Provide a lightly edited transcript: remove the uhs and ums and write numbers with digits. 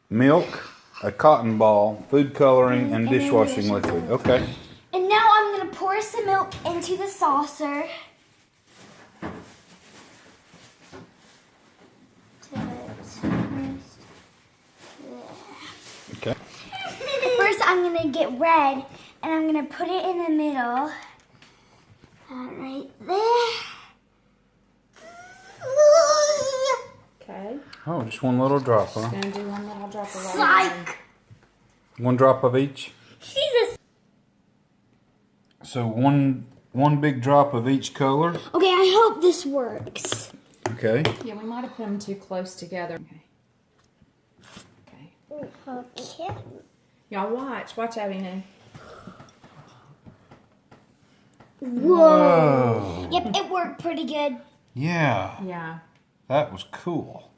Milk, a cotton ball, food coloring, and dishwashing liquid. Okay. And now I'm going to pour some milk into the saucer. Okay. First, I'm going to get red, and I'm going to put it in the middle. Right there. Okay. Oh, just one little drop, huh? Just gonna do one little drop of water. Psych! One drop of each. Jesus. So one big drop of each color. Okay, I hope this works. Okay. Yeah, we might have put them too close together. Okay. Okay. Y'all watch Abby now. Whoa. Yep, it worked pretty good. Yeah. Yeah. That was cool.